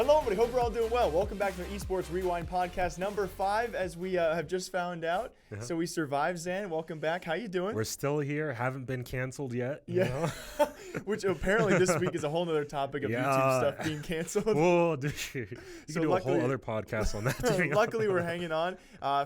Hello, everybody. Hope we're all doing well. Welcome back to the Esports Rewind podcast number 5, as we have just found out. Yeah. So we survived, Zan. Welcome back. How you doing? We're still here. Haven't been canceled yet. Yeah. Which apparently this week is a whole other topic of YouTube stuff being canceled. Whoa, dude. You can do a whole other podcast on that. Luckily, we're hanging on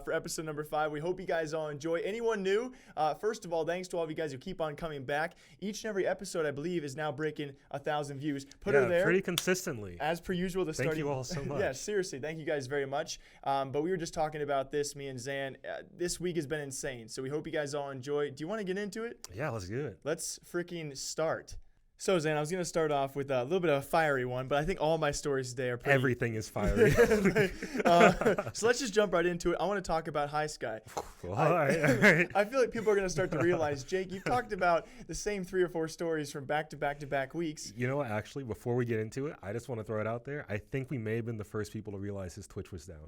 for episode number 5. We hope you guys all enjoy. Anyone new? First of all, thanks to all of you guys who keep on coming back. Each and every episode, I believe, is now breaking 1,000 views. Put her there. Pretty consistently. As per usual, thank you all so much. Yeah, seriously, thank you guys very much. But we were just talking about this, me and Zan. This week has been insane, so we hope you guys all enjoy. Do you want to get into it? Yeah, let's do it. Let's freaking start. So, Zan, I was going to start off with a little bit of a fiery one, but I think all my stories today are pretty... Everything is fiery. So let's just jump right into it. I want to talk about High Sky. All right. I feel like people are going to start to realize, Jake, you've talked about the same 3 or 4 stories from back-to-back-to-back weeks. You know what, actually, before we get into it, I just want to throw it out there. I think we may have been the first people to realize his Twitch was down.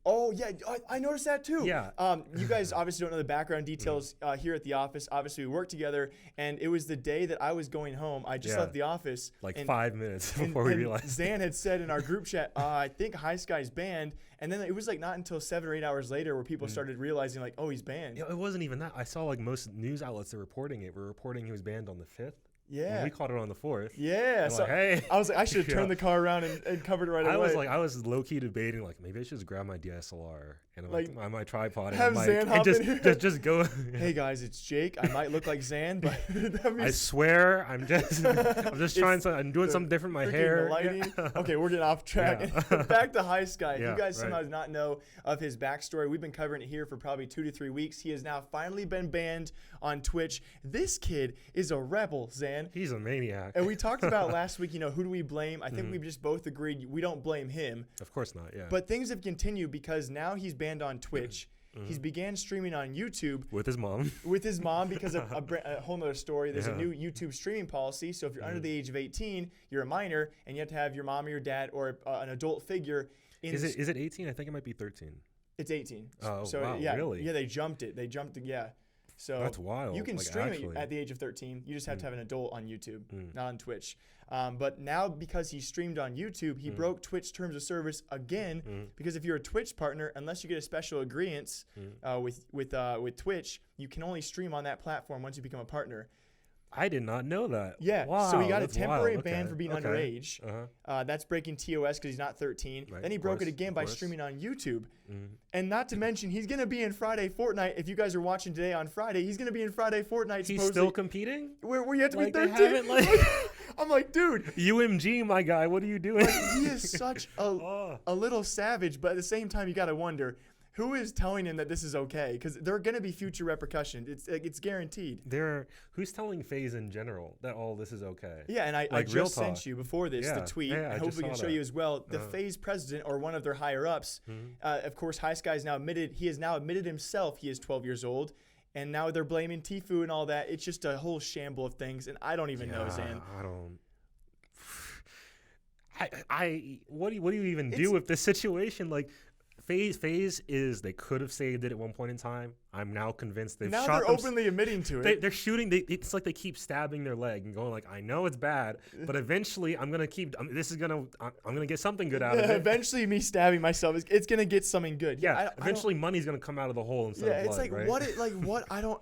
Oh, yeah, I noticed that too. Yeah. You guys obviously don't know the background details here at the office. Obviously, we work together, and it was the day that I was going home. I just left the office. Like 5 minutes before we realized. Zan had said in our group chat, I think High Sky's banned, and then it was like not until 7 or 8 hours later where people started realizing like, oh, he's banned. Yeah, it wasn't even that. I saw like most news outlets that were reporting it were reporting he was banned on the 5th. Yeah. And we caught it on the 4th. Yeah. And so hey. I was like, I should have turned the car around and covered it right away. I was low key debating, like, maybe I should just grab my DSLR and like my tripod have and Zan hop in here. just go. Hey guys, it's Jake. I might look like Zan, but I swear I'm just I'm doing something different. My hair. The lighting. Okay, we're getting off track. Yeah. Back to High Sky. Yeah, you guys somehow do not know of his backstory. We've been covering it here for probably 2 to 3 weeks. He has now finally been banned on Twitch. This kid is a rebel, Zan. He's a maniac. And we talked about last week, who do we blame? I think we just both agreed we don't blame him. Of course not, yeah. But things have continued because now he's banned on Twitch. He's began streaming on YouTube. With his mom. With his mom because of a whole nother story. There's a new YouTube streaming policy. So if you're under the age of 18, you're a minor, and you have to have your mom or your dad or an adult figure. Is it 18? I think it might be 13. It's 18. Oh, so, wow, yeah, really? Yeah, they jumped it. Yeah. So that's wild. You can like, stream actually. it at the age of 13. You just have to have an adult on YouTube, not on Twitch. But now because he streamed on YouTube, he broke Twitch terms of service again. Because if you're a Twitch partner, unless you get a special agreement with Twitch, you can only stream on that platform once you become a partner. I did not know that. Yeah, wow, so he got a that's temporary wild. ban for being underage. That's breaking TOS because he's not 13. Right, then he broke it again by streaming on YouTube. And not to mention, he's going to be in Friday Fortnite. If you guys are watching today on Friday, he's going to be in Friday Fortnite. He's still competing? Where you have to be 13? I'm like, dude. UMG, my guy, what are you doing? He is such a little savage, but at the same time, you got to wonder, who is telling him that this is okay? Because there are going to be future repercussions. It's guaranteed. Who's telling FaZe in general that all this is okay? Yeah, and I just sent you before this the tweet. Yeah, I hope we can show you as well. The FaZe president or one of their higher ups, of course, High Sky has now admitted himself he is 12 years old. And now they're blaming Tfue and all that. It's just a whole shamble of things, and I don't even know, Zan. What do you even do with this situation? Like, FaZe is, they could have saved it at one point in time. I'm now convinced they've shot they're openly admitting to it. They're shooting. It's like they keep stabbing their leg and going like, I know it's bad, but eventually I'm gonna get something good out of it. Eventually, me stabbing myself is gonna get something good. Yeah. Eventually, money's gonna come out of the hole instead of blood. It's like right? I don't.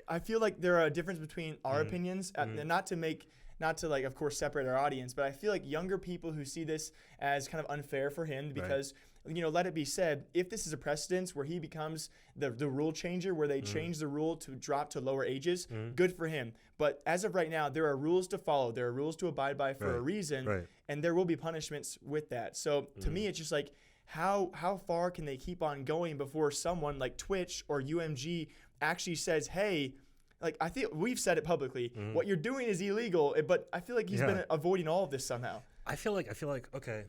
I feel like there are a difference between our opinions, not to of course separate our audience, but I feel like younger people who see this as kind of unfair for him because. Let it be said, if this is a precedence where he becomes the rule changer, where they change the rule to drop to lower ages, good for him. But as of right now, there are rules to follow. There are rules to abide by for a reason, and there will be punishments with that. So to me, it's just like, how far can they keep on going before someone like Twitch or UMG actually says, hey, like I think we've said it publicly, what you're doing is illegal, but I feel like he's been avoiding all of this somehow. I feel like, okay.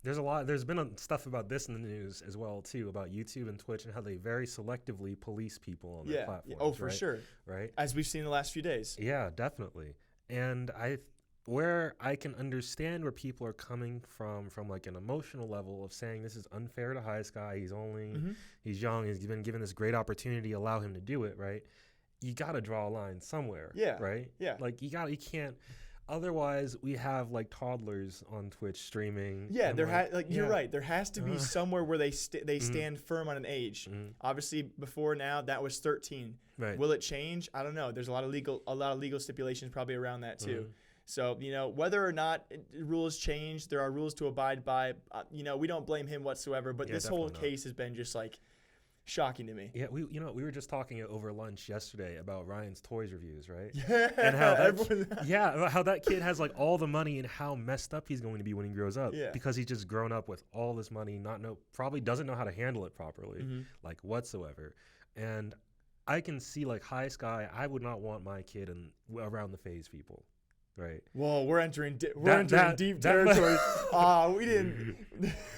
There's been stuff about this in the news as well, too, about YouTube and Twitch and how they very selectively police people on their platforms. Oh, for sure. Right? As we've seen in the last few days. Yeah, definitely. And where I can understand where people are coming from like an emotional level of saying this is unfair to High Sky. He's young. He's been given this great opportunity. Allow him to do it, right? You got to draw a line somewhere. Yeah. Right? Yeah. Like, you can't. Otherwise, we have like toddlers on Twitch streaming. Yeah, and you're right. There has to be somewhere where they stand firm on an age. Mhm. Obviously, before now that was 13. Right. Will it change? I don't know. There's a lot of legal stipulations probably around that too. Mhm. So whether or not rules change, there are rules to abide by. We don't blame him whatsoever. But Yeah, this whole definitely not. case has been just like shocking to me. Yeah, we were just talking over lunch yesterday about Ryan's toys reviews, right? Yeah, And how everyone- how that kid has like all the money and how messed up he's going to be when he grows up. Yeah. Because he's just grown up with all this money, probably doesn't know how to handle it properly, Mhm. like whatsoever. And I can see like High Sky, I would not want my kid around the FaZe people, right? Whoa, we're entering deep that- territory. We didn't.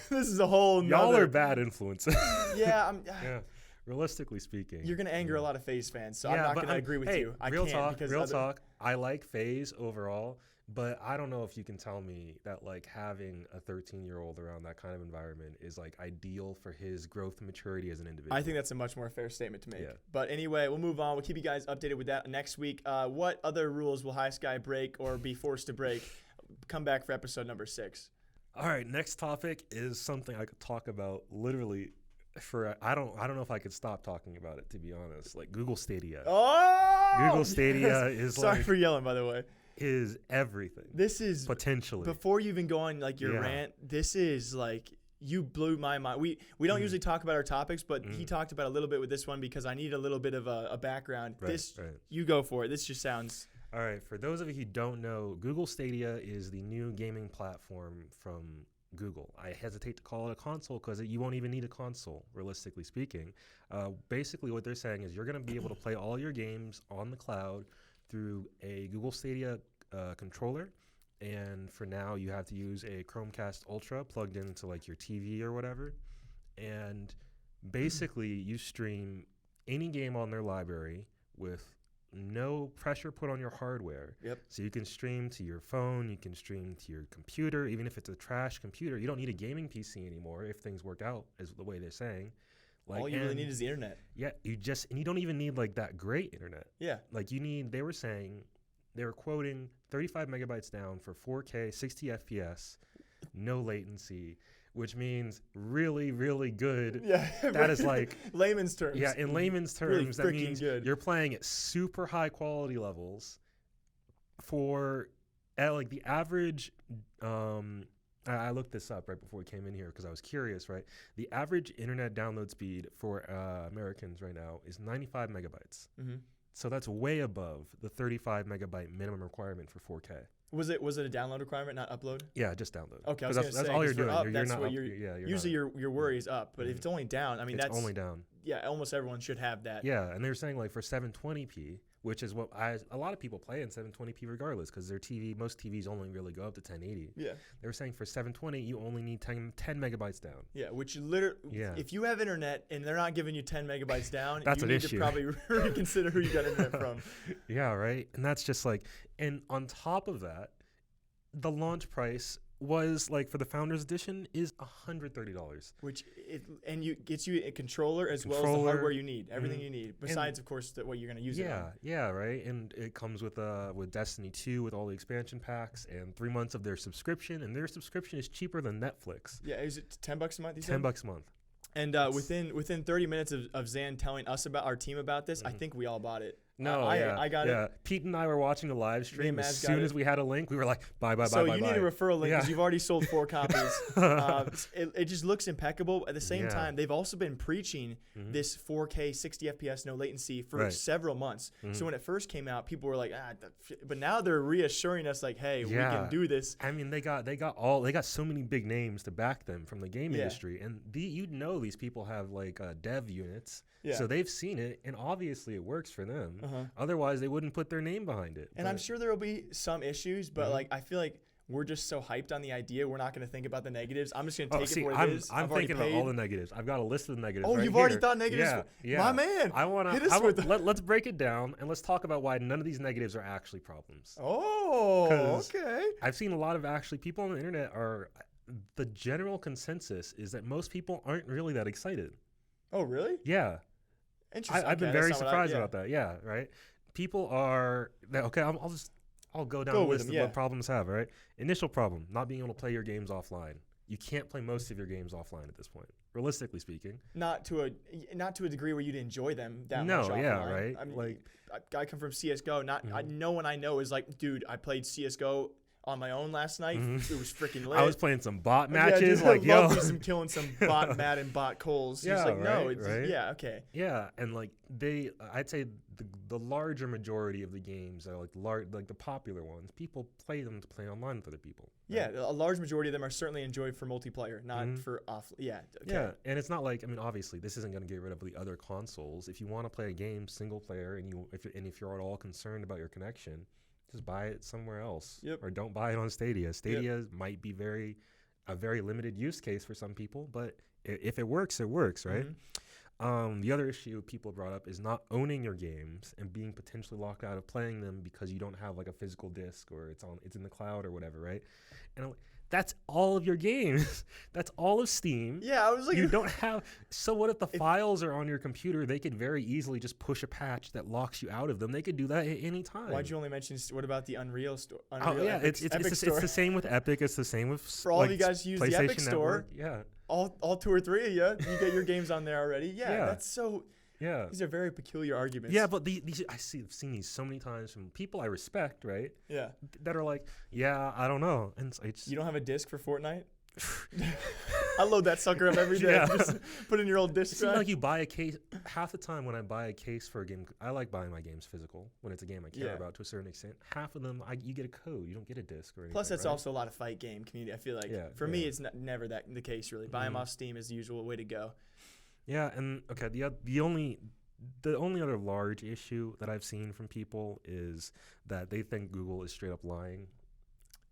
This is a whole. Y'all nother- are bad influences. Yeah, Yeah. Realistically speaking, You're gonna anger a lot of FaZe fans, so I'm Yeah, not but gonna agree with you. I real can't talk, because real talk. I like FaZe overall, but I don't know if you can tell me that like having a 13-year-old around that kind of environment is like ideal for his growth and maturity as an individual. I think that's a much more fair statement to make. Yeah. But anyway, we'll move on. We'll keep you guys updated with that next week. What other rules will High Sky break or be forced to break? Come back for episode number 6. All right, next topic is something I could talk about literally for I don't know if I could stop talking about it, to be honest. Like Google Stadia. Oh, Google Stadia yes. is Sorry like for yelling, by the way. is everything. This is Potentially. before you even go on like your Yeah. rant. This is like you blew my mind. We don't usually talk about our topics, but he talked about a little bit with this one because I need a little bit of a background. Right. You go for it. This just sounds. All right, for those of you who don't know, Google Stadia is the new gaming platform from Google. I hesitate to call it a console because you won't even need a console, realistically speaking. Basically, what they're saying is you're going to be able to play all your games on the cloud through a Google Stadia controller. And for now, you have to use a Chromecast Ultra plugged into like your TV or whatever. And basically, you stream any game on their library with no pressure put on your hardware. Yep. So you can stream to your phone, you can stream to your computer, even if it's a trash computer. You don't need a gaming PC anymore if things work out as the way they're saying. Like, All you really need is the internet. Yeah, and you don't even need like that great internet. Yeah. Like they were quoting 35 megabytes down for 4K, 60 FPS, no latency, which means really, really good. Yeah. That is like layman's terms. Yeah, in layman's Really terms, that freaking means good. you're playing at super high quality levels at like the average. I looked this up right before we came in here because I was curious, right? The average internet download speed for Americans right now is 95 megabytes. Mm-hmm. So that's way above the 35 megabyte minimum requirement for 4K. Was it a download requirement, not upload? Yeah, just download. Okay, I 'Cause was gonna that's say, all 'cause you're for doing. up, You're that's not what up, you're- you're Usually not, your worry is up, but if it's only down, I mean it's that's only down. Yeah, almost everyone should have that. Yeah, and they were saying like for 720p, which is what a lot of people play in 720p regardless because most TVs only really go up to 1080. Yeah. They were saying for 720, you only need 10 megabytes down. Yeah, which literally, Yeah. if you have internet and they're not giving you 10 megabytes down, That's you an need issue. to probably reconsider who you got internet from. Yeah, right? And that's just like, and on top of that, the launch price was like for the Founders Edition is $130. Which gets you a controller as well as the Controller, hardware you need, everything you need, besides of course what you're gonna use it on. Yeah, right. And it comes with Destiny 2 with all the expansion packs and 3 months of their subscription, and their subscription is cheaper than Netflix. Yeah, is it $10 a month? You said? $10 a month. And within 30 minutes of Zan telling us about our team about this, I think we all bought it. No, I got it. Pete and I were watching the live stream. Maz As got soon it. as we had a link, we were like, buy. So you need a referral link because Yeah. you've already sold 4 copies. It just looks impeccable. At the same time, they've also been preaching this 4K 60 FPS no latency for several months. So when it first came out, people were like, but now they're reassuring us like, hey, we can do this. I mean, they got so many big names to back them from the game industry, and these people have like dev units. Yeah. So they've seen it, and obviously it works for them. Otherwise, they wouldn't put their name behind it. And I'm sure there will be some issues, but like I feel like we're just so hyped on the idea, we're not going to think about the negatives. I'm just going to take it for what it is. I'm thinking about all the negatives. I've got a list of the negatives. Oh, right you've here. already thought negatives? Yeah. My man. Let's break it down and let's talk about why none of these negatives are actually problems. Oh, okay. I've seen a lot of people on the internet the general consensus is that most people aren't really that excited. Oh, really? Yeah. Interesting. I've been very surprised about that. Yeah, right. People are okay. I'll just I'll go down Go the with list them, of what problems have, right? Initial problem, not being able to play your games offline. You can't play most of your games offline at this point, realistically speaking. Not to a degree where you'd enjoy them that No, much offline. yeah, right? I mean, Like- I come from CS:GO. No one I know is like, dude, I played CS:GO on my own last night. It was freaking lit. I was playing some bot Yeah, matches, dude, like, I yo. love me some killing some bot Madden bot Coles. Yeah, It's like, no, right, it's right. yeah, okay. Yeah, and like I'd say the larger majority of the games are like the popular ones. People play them to play online with other people. Right? Yeah, a large majority of them are certainly enjoyed for multiplayer, not for off. Yeah, okay. Yeah, and it's not like, I mean, obviously this isn't going to get rid of the other consoles. If you want to play a game single player and if you're at all concerned about your connection, just buy it somewhere else. Yep. Or don't buy it on Stadia. Stadia might be a very limited use case for some people, but if it works, it works, right? The other issue people brought up is not owning your games and being potentially locked out of playing them because you don't have like a physical disc or it's in the cloud or whatever, right? And I'm like, that's all of your games. That's all of Steam. Yeah, I was like, You don't have. So what if the files are on your computer? They could very easily just push a patch that locks you out of them. They could do that at any time. why'd you only mention? What about the Unreal store? Oh yeah, Epic it's store. the same with Epic. It's the same with For all of you guys who use the Epic PlayStation store. Network. Yeah. All 2 or 3 of you get your games on there already. Yeah, that's so. Yeah. These are very peculiar arguments. Yeah, but these I've seen these so many times from people I respect, right? Yeah. That are like, yeah, I don't know, and it's You don't have a disc for Fortnite? I load that sucker up every day. Yeah. Just put in your old disc It seems drive. like you buy a case. Half the time when I buy a case for a game, I like buying my games physical when it's a game I care about to a certain extent. Half of them, you get a code. You don't get a disc or anything. Plus, that's right? also a lot of fight game community. I feel like for me, it's never the case really. Buy them off Steam is the usual way to go. Yeah, and okay, the only other large issue that I've seen from people is that they think Google is straight up lying.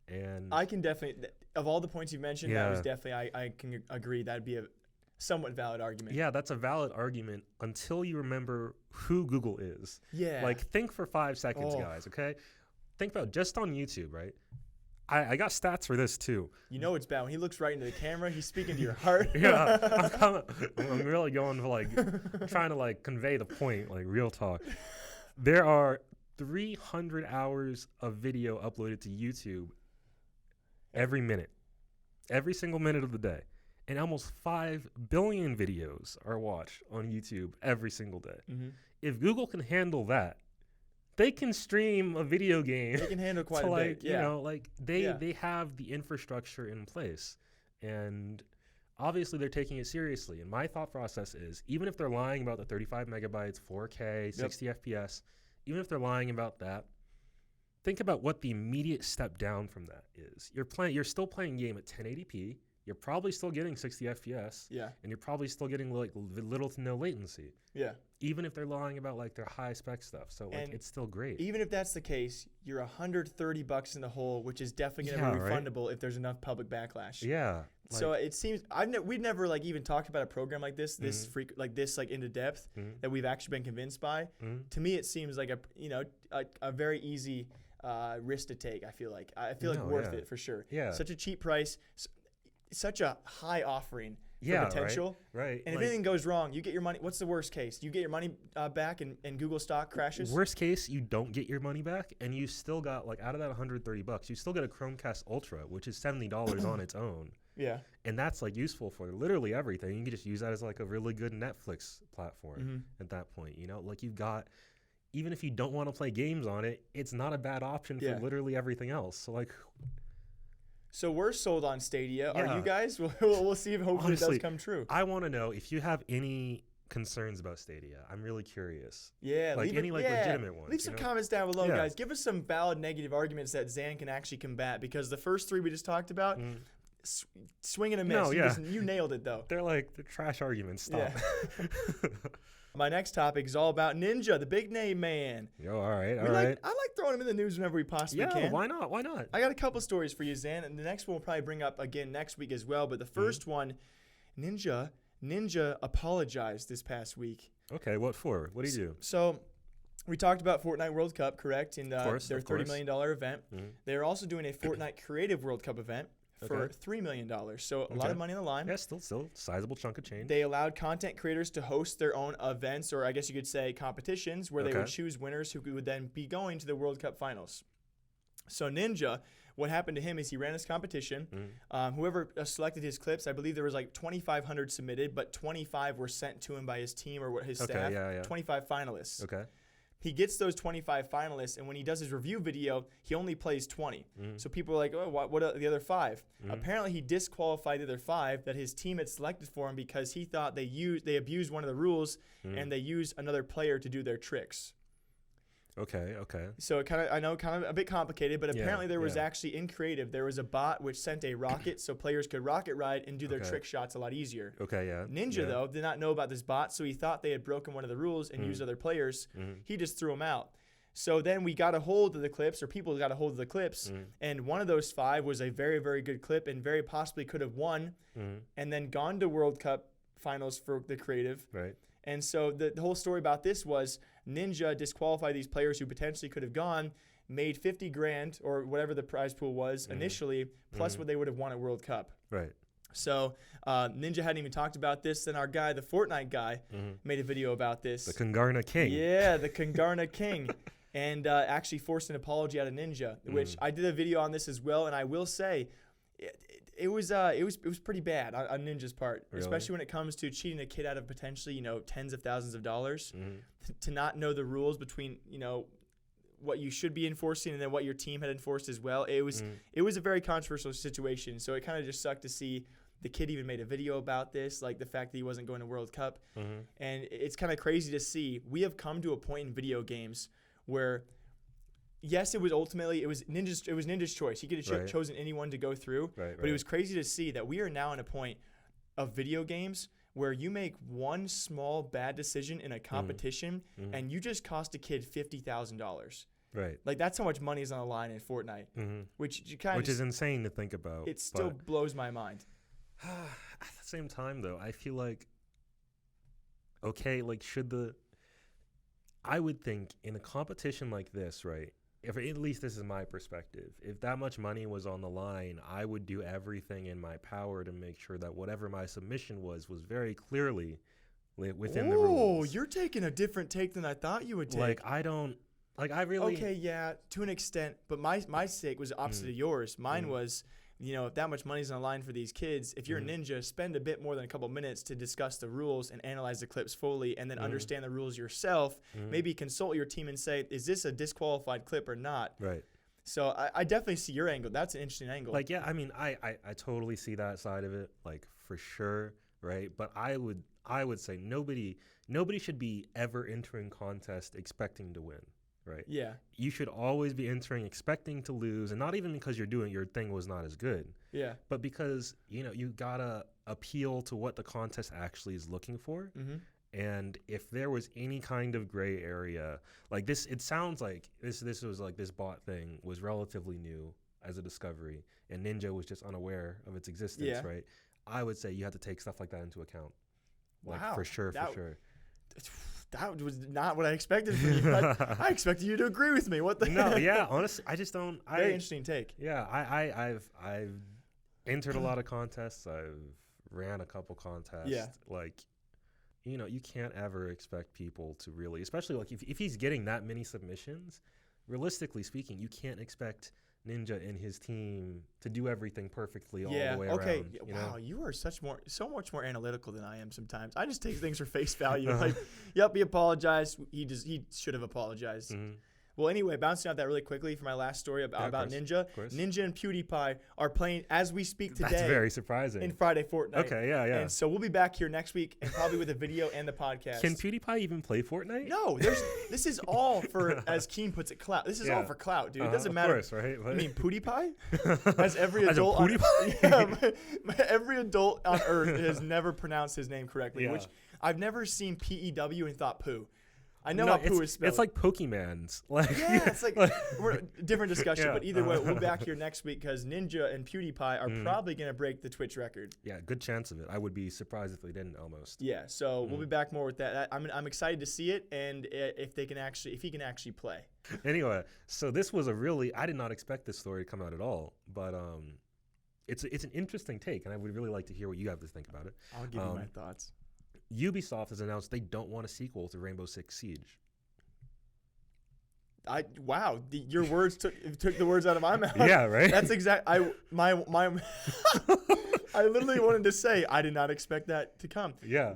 And I can definitely, of all the points you mentioned, that was definitely, I can agree that'd be a somewhat valid argument. Yeah, that's a valid argument until you remember who Google is. Yeah. Like, think for 5 seconds, guys, okay? Think about just on YouTube, right? I got stats for this, too. You know it's bad. When he looks right into the camera, he's speaking to your heart. Yeah. I'm really going to, like, trying to, like, convey the point, like, real talk. There are 300 hours of video uploaded to YouTube every minute, every single minute of the day. And almost 5 billion videos are watched on YouTube every single day. If Google can handle that, they can stream a video game. They can handle quite to a like, bit. Yeah. You know, like they have the infrastructure in place. And obviously they're taking it seriously. And my thought process is, even if they're lying about the 35 megabytes, 4K, 60 FPS, even if they're lying about that, think about what the immediate step down from that is. You're still playing game at 1080p. You're probably still getting 60 FPS. Yeah. And you're probably still getting like little to no latency. Yeah. Even if they're lying about like their high spec stuff. So like And it's still great. Even if that's the case, you're $130 in the hole, which is definitely going to be refundable if there's enough public backlash. Yeah. So it seems we've never like even talked about a program like this, like into depth that we've actually been convinced by. To me, it seems like a very easy risk to take. I feel like worth it for sure. Yeah. Such a cheap price, such a high offering for potential. Right. And if anything goes wrong, you get your money. What's the worst case? You get your money back and Google stock crashes? Worst case, you don't get your money back, and you still got, like, out of that $130, you still get a Chromecast Ultra, which is $70 on its own. Yeah. And that's, like, useful for literally everything. You can just use that as, like, a really good Netflix platform at that point. You know, like, you've got, even if you don't want to play games on it, it's not a bad option for literally everything else. So, like... So we're sold on Stadia. Yeah. Are you guys? We'll see if hopefully Honestly, it does come true. I want to know if you have any concerns about Stadia. I'm really curious. Yeah. Like any legitimate ones. Leave some comments down below, guys. Give us some valid negative arguments that Zan can actually combat, because the first 3 we just talked about, swing and a miss. No, you nailed it, though. They're trash arguments. Stop. Yeah. My next topic is all about Ninja, the big name man. Yo, all right. I like throwing him in the news whenever we possibly can. Yeah, why not? Why not? I got a couple stories for you, Zan, and the next one we'll probably bring up again next week as well. But the first one, Ninja apologized this past week. Okay, what for? What did he do? So we talked about Fortnite World Cup, correct? In their $30 million event. They're also doing a Fortnite Creative World Cup event for $3 million. So a lot of money on the line. Yeah, still sizable chunk of change. They allowed content creators to host their own events, or I guess you could say competitions, where they would choose winners who would then be going to the World Cup finals. So Ninja, what happened to him is he ran his competition. Whoever selected his clips, I believe there was like 2,500 submitted, but 25 were sent to him by his team or his staff. 25 finalists. Okay. He gets those 25 finalists, and when he does his review video, he only plays 20. So people are like, oh, what are the other 5? Apparently, he disqualified the other 5 that his team had selected for him because he thought they abused one of the rules and they used another player to do their tricks. Okay. So kind of a bit complicated, but apparently there was actually in creative, there was a bot which sent a rocket so players could rocket ride and do their trick shots a lot easier. Ninja, though, did not know about this bot, so he thought they had broken one of the rules and used other players. He just threw them out. So then we got a hold of the clips, or people got a hold of the clips, and one of those 5 was a very, very good clip and very possibly could have won and then gone to World Cup finals for the creative. Right. And so the whole story about this was Ninja disqualified these players who potentially could have gone, made 50 grand or whatever the prize pool was initially, plus what they would have won at World Cup. Right. So Ninja hadn't even talked about this. Then our guy, the Fortnite guy, made a video about this. The Kangarna King. Yeah, the Kangarna King. And actually forced an apology out of Ninja, which I did a video on this as well. And I will say, it was pretty bad on Ninja's part, especially when it comes to cheating a kid out of potentially, tens of thousands of dollars, to not know the rules between, what you should be enforcing and then what your team had enforced as well. It was a very controversial situation. So it kind of just sucked to see the kid even made a video about this, like the fact that he wasn't going to World Cup. And it's kind of crazy to see. We have come to a point in video games where, yes, it was Ninja's choice. He could have chosen anyone to go through, but it was crazy to see that we are now in a point of video games where you make one small bad decision in a competition and you just cost a kid $50,000. Right. Like, that's how much money is on the line in Fortnite, which is insane to think about. It still blows my mind. At the same time, though, I feel like, I would think in a competition like this, right? If at least this is my perspective, if that much money was on the line, I would do everything in my power to make sure that whatever my submission was very clearly within the rules. Oh, you're taking a different take than I thought you would take. Okay, yeah, to an extent, but my take was opposite of yours. Mine was, if that much money's on the line for these kids, if you're a Ninja, spend a bit more than a couple minutes to discuss the rules and analyze the clips fully and then understand the rules yourself. Maybe consult your team and say, is this a disqualified clip or not? Right. So I definitely see your angle. That's an interesting angle. I totally see that side of it, for sure, right? But I would say nobody should be ever entering contest expecting to win. Right. Yeah. You should always be entering expecting to lose, and not even because you're doing your thing was not as good. Yeah. But because you gotta appeal to what the contest actually is looking for. And if there was any kind of gray area like this, it sounds like this was like this bot thing was relatively new as a discovery, and Ninja was just unaware of its existence. Right. I would say you have to take stuff like that into account. Wow. For sure. That was not what I expected from you. I expected you to agree with me. What the No, yeah, honestly, I just don't. Very interesting take. Yeah, I've entered a lot of contests. I've ran a couple contests. Yeah. You can't ever expect people to really, especially if he's getting that many submissions, realistically speaking, you can't expect Ninja and his team to do everything perfully all the way around. Wow, you are so much more analytical than I am sometimes. I just take things for face value. Yep, he apologized. He should have apologized. Well, anyway, bouncing off that really quickly for my last story about Ninja. Ninja and Pewdiepie are playing as we speak today. That's very surprising. In Friday Fortnite. Okay, yeah. And so we'll be back here next week and probably with a video and the podcast. Can Pewdiepie even play Fortnite? No, this is all for, as Keen puts it, clout. This is all for clout, dude. It doesn't matter. Of course, right? I mean, PewDiePie? As every adult every adult on Earth has never pronounced his name correctly, which I've never seen PEW and thought poo. I know how poo is spelled. It's like Pokemans. It's like we're a different discussion, but either way, we'll be back here next week because Ninja and PewDiePie are probably going to break the Twitch record. Yeah, good chance of it. I would be surprised if they didn't almost. Yeah, so we'll be back more with that. I'm excited to see it and if he can actually play. Anyway, so this was I did not expect this story to come out at all, but it's an interesting take, and I would really like to hear what you have to think about it. I'll give you my thoughts. Ubisoft has announced they don't want a sequel to Rainbow Six Siege. Wow, your words took the words out of my mouth. Yeah, right. That's exact. I literally wanted to say I did not expect that to come. Yeah.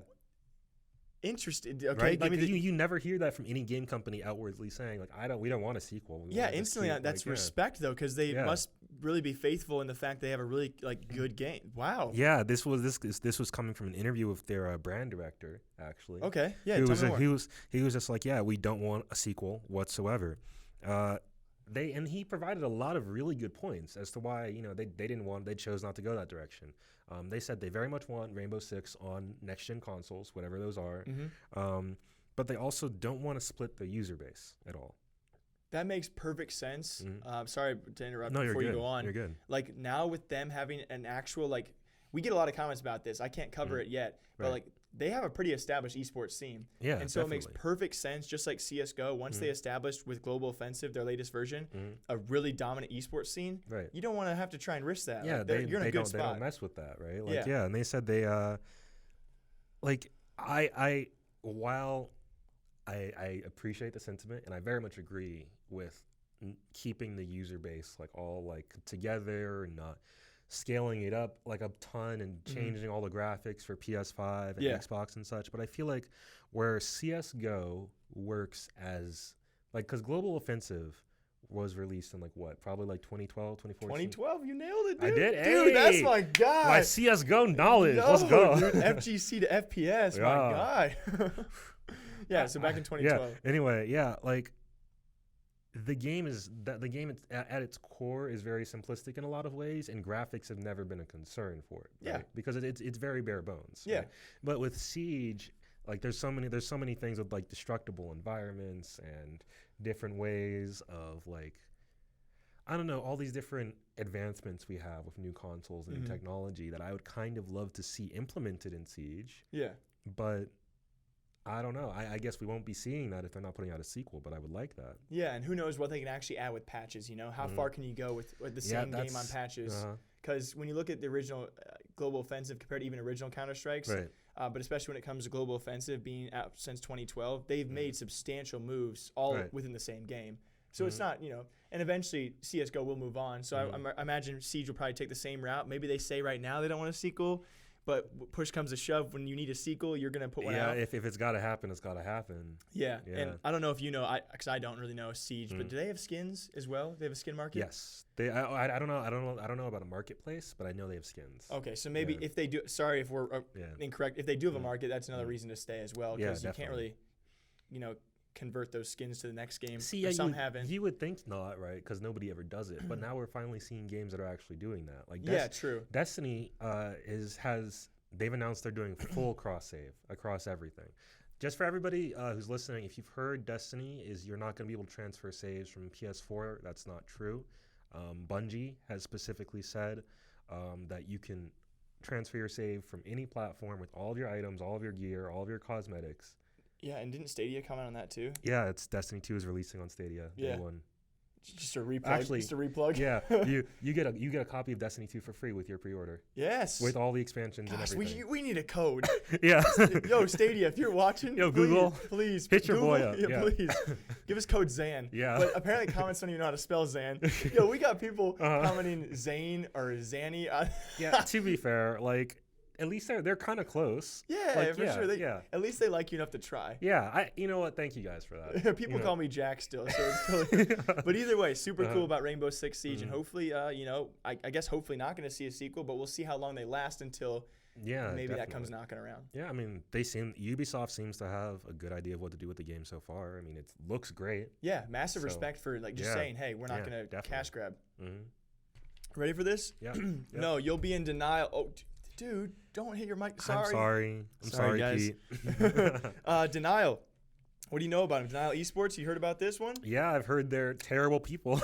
Interesting. Okay, Right? Like you never hear that from any game company outwardly saying like we don't want a sequel. Yeah, instantly that's respect though, because they must really be faithful in the fact they have a really like good game. Wow. Yeah, this was coming from an interview with their brand director actually. Okay. Yeah. He was just like, yeah, we don't want a sequel whatsoever. He provided a lot of really good points as to why they chose not to go that direction. They said they very much want Rainbow Six on next gen consoles, whatever those are, but they also don't want to split the user base at all. That makes perfect sense. Sorry to interrupt No, before you go on. You're good. Like now with them having an actual we get a lot of comments about this. I can't cover it yet, but they have a pretty established esports scene. Yeah, and so definitely. It makes perfect sense, just like CSGO. Once they established with Global Offensive, their latest version, a really dominant esports scene, you don't want to have to try and risk that. Yeah, you're in a good spot. They don't mess with that, right? And they said they, while I appreciate the sentiment, and I very much agree with keeping the user base all together and not scaling it up a ton and changing all the graphics for PS5 and Xbox and such. But I feel like where CSGO works as because Global Offensive was released in probably 2012, 2014. 2012, you nailed it, dude. I did. Dude, that's my guy. My CSGO knowledge. Let's go. Dude, FGC to FPS, my guy. Yeah, so back in 2012. Yeah. Anyway, the game at its core is very simplistic in a lot of ways, and graphics have never been a concern for it. Right? Yeah, because it's very bare bones. Yeah, right? But with Siege, there's so many things with destructible environments and different ways of I don't know, all these different advancements we have with new consoles and new technology that I would kind of love to see implemented in Siege. Yeah, but I don't know. I guess we won't be seeing that if they're not putting out a sequel, but I would like that. Yeah, and who knows what they can actually add with patches, How far can you go with the same game on patches? Because when you look at the original Global Offensive compared to even original Counter-Strikes, but especially when it comes to Global Offensive being out since 2012, they've made substantial moves all within the same game. So it's not, and eventually CSGO will move on. So I imagine Siege will probably take the same route. Maybe they say right now they don't want a sequel. But push comes to shove, when you need a sequel, you're going to put one out. Yeah, if it's got to happen, it's got to happen. Yeah, and I don't know if because I don't really know Siege, but do they have skins as well? Do they have a skin market? Yes. I don't know about a marketplace, but I know they have skins. Okay, so maybe if they do, sorry if we're incorrect, if they do have a market, that's another reason to stay as well, because you can't really, convert those skins to the next game. See, some haven't. You would think not, right? Because nobody ever does it. But now we're finally seeing games that are actually doing that. True. Destiny they've announced they're doing full cross save across everything. Just for everybody who's listening, if you've heard Destiny you're not going to be able to transfer saves from PS4, that's not true. Bungie has specifically said that you can transfer your save from any platform with all of your items, all of your gear, all of your cosmetics. Yeah, and didn't Stadia comment on that too? Yeah, it's Destiny 2 is releasing on Stadia. Day one. Just a replug. Yeah, you get a copy of Destiny 2 for free with your pre-order. Yes. With all the expansions and everything. We need a code. Yeah. Yo, Stadia, if you're watching, Google, please hit your boy up. Yeah, please. Give us code Zan. Yeah. But apparently comments don't even know how to spell Zan. Yo, we got people commenting Zane or Zanny. Yeah, to be fair, at least they're kind of close. Yeah, for sure. At least they like you enough to try. Yeah, you know what? Thank you guys for that. People call me Jack still, so it's totally. But either way, super cool about Rainbow Six Siege, and hopefully, I guess hopefully not going to see a sequel, but we'll see how long they last until. Maybe definitely. That comes knocking around. Yeah, I mean, Ubisoft seems to have a good idea of what to do with the game so far. I mean, it looks great. Yeah, massive respect for saying, hey, we're not going to cash grab. Ready for this? Yeah. No, you'll be in denial. Oh. Dude, don't hit your mic. Sorry. I'm sorry, guys. Pete. Denial. What do you know about him? Denial Esports, you heard about this one? Yeah, I've heard they're terrible people.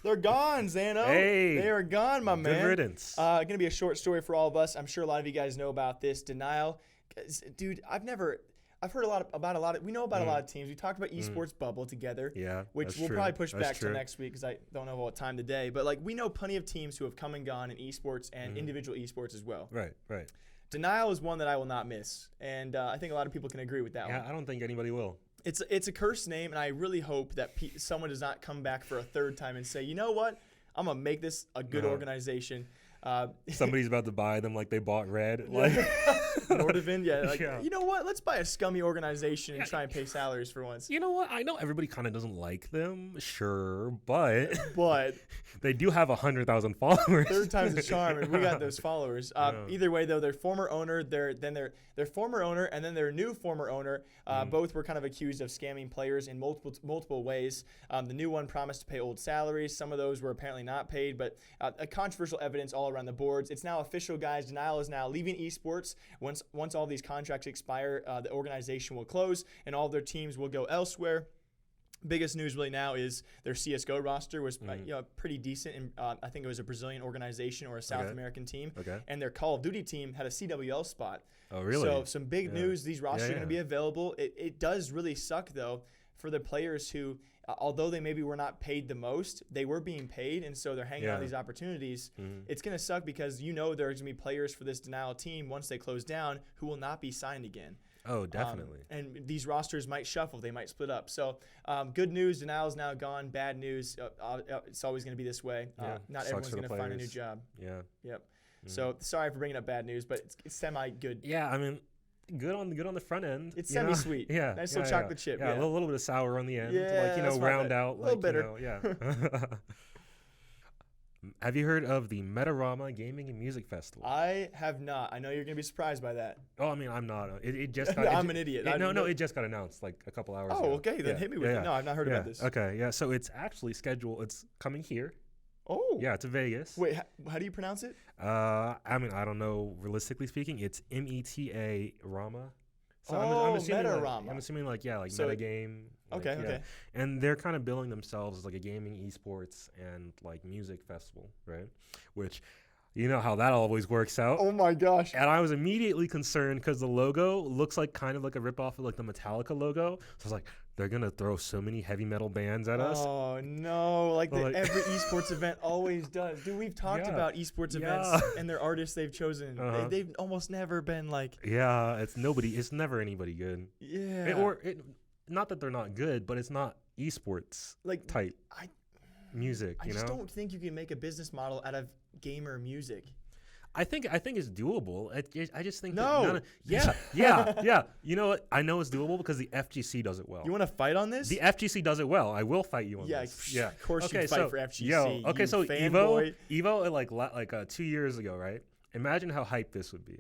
They're gone, Zano. Hey. They are gone, my man. Good riddance. Going to be a short story for all of us. I'm sure a lot of you guys know about this. Denial. Dude, I've heard about a lot of, we know about a lot of teams. We talked about esports bubble together. Yeah, which we'll probably push back to next week because I don't know what time today. But we know plenty of teams who have come and gone in esports and individual esports as well. Right. Denial is one that I will not miss, and I think a lot of people can agree with that one. Yeah, I don't think anybody will. It's a cursed name, and I really hope that someone does not come back for a third time and say, you know what, I'm gonna make this a good organization. Somebody's about to buy them like they bought Red. Like Nordavin, you know what? Let's buy a scummy organization and try and pay salaries for once. You know what? I know everybody kind of doesn't like them, sure, but but they do have 100,000 followers. Third time's a charm, and we got those followers. Either way, though, their former owner, their former owner, and then their new former owner, both were kind of accused of scamming players in multiple ways. The new one promised to pay old salaries. Some of those were apparently not paid, but a controversial evidence all around the boards. It's now official, guys. Denial is now leaving esports. Once all these contracts expire, the organization will close and all their teams will go elsewhere. Biggest news really now is their CSGO roster was pretty decent. And I think it was a Brazilian organization or a South American team. Okay. And their Call of Duty team had a CWL spot. Oh, really? So some big news. These rosters are going to be available. It does really suck, though, for the players who, although they maybe were not paid the most, they were being paid, and so they're hanging on these opportunities. It's going to suck because there's going to be players for this denial team once they close down who will not be signed again. Oh, definitely. And these rosters might shuffle. They might split up. So good news, denial is now gone. Bad news, it's always going to be this way. Not everyone's going to find a new job. Yeah. Yep. So sorry for bringing up bad news, but it's semi-good. Yeah, I mean, good on the front end. It's semi-sweet. Yeah. Nice little chocolate chip. Yeah, a little bit of sour on the end. Yeah, to round out. A little bitter. Have you heard of the Metarama Gaming and Music Festival? I have not. I know you're going to be surprised by that. Oh, I mean, I'm not. It just got... I'm an idiot. It just got announced like a couple hours ago. Oh, okay. Then hit me with it. No, I've not heard about this. Okay, yeah. So it's actually scheduled. It's coming here. Oh. Yeah, to Vegas. Wait, how do you pronounce it? I mean, I don't know. Realistically speaking, it's Metarama. So I'm assuming Metarama. I'm assuming metagame. Okay. And they're kind of billing themselves as like a gaming, esports, and like music festival, right? Which, you know how that always works out. Oh my gosh. And I was immediately concerned because the logo looks like kind of like a ripoff of like the Metallica logo. So I was like, they're going to throw so many heavy metal bands at us. Oh, no. Every esports event always does. Dude, we've talked about esports events and their artists they've chosen. They've almost never been like... Yeah, it's never anybody good. Yeah. Not that they're not good, but it's not esports type music, I just don't think you can make a business model out of gamer music. I think it's doable. I just think no. Yeah. You know what? I know it's doable because the FGC does it well. You want to fight on this? The FGC does it well. I will fight you on this. Yeah, of course you fight for FGC. So fanboy. Evo like 2 years ago, right? Imagine how hyped this would be.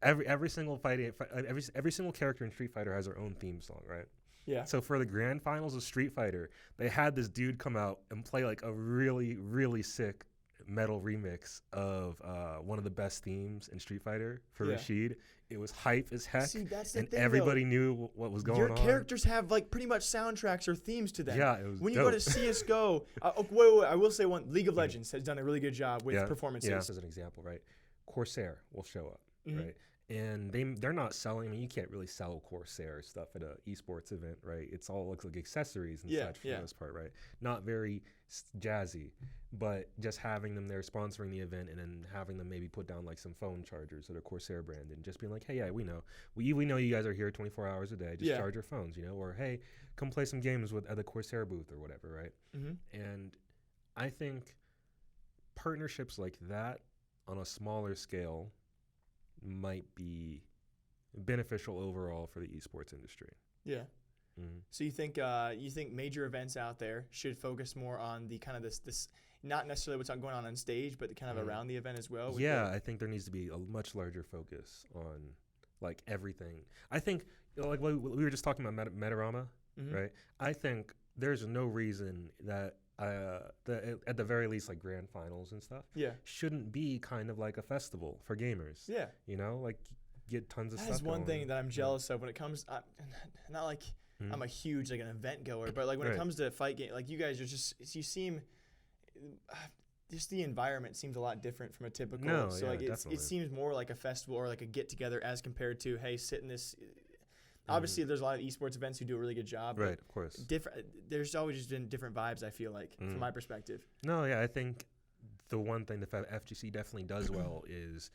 Every single every single character in Street Fighter has their own theme song, right? Yeah. So for the grand finals of Street Fighter, they had this dude come out and play like a really, really sick metal remix of one of the best themes in Street Fighter for Rashid. It was hype as heck. See, that's the and thing, everybody knew what was going on. Your characters have like pretty much soundtracks or themes to them. Yeah, it was when dope. You go to CSGO, wait, I will say one. League of Legends has done a really good job with performances. Yeah. As an example, right? Corsair will show up, right? And they're not selling. I mean, you can't really sell Corsair stuff at a esports event, right? It's all looks like accessories and such for the most part, right? Not very jazzy, but just having them there sponsoring the event and then having them maybe put down like some phone chargers that are Corsair brand and just being like, hey, we know you guys are here 24 hours a day. Just charge your phones, or hey, come play some games at the Corsair booth or whatever, right? And I think partnerships like that on a smaller scale might be beneficial overall for the esports industry. Yeah. So you think major events out there should focus more on the kind of this not necessarily what's going on stage, but kind of around the event as well? I think there needs to be a much larger focus on like everything. I think like we were just talking about Metarama, right? I think there's no reason that at the very least, like grand finals and stuff, shouldn't be kind of like a festival for gamers. Yeah, like get tons of stuff. That's one thing that I'm jealous of when it comes. Not like I'm a huge like an event goer, but like when it comes to fight game, like you guys are you seem. Just the environment seems a lot different from a typical. It seems more like a festival or like a get together as compared to sit in this. Obviously, there's a lot of esports events who do a really good job. Right, of course. There's always just been different vibes, I feel like, from my perspective. No, I think the one thing the FGC definitely does well is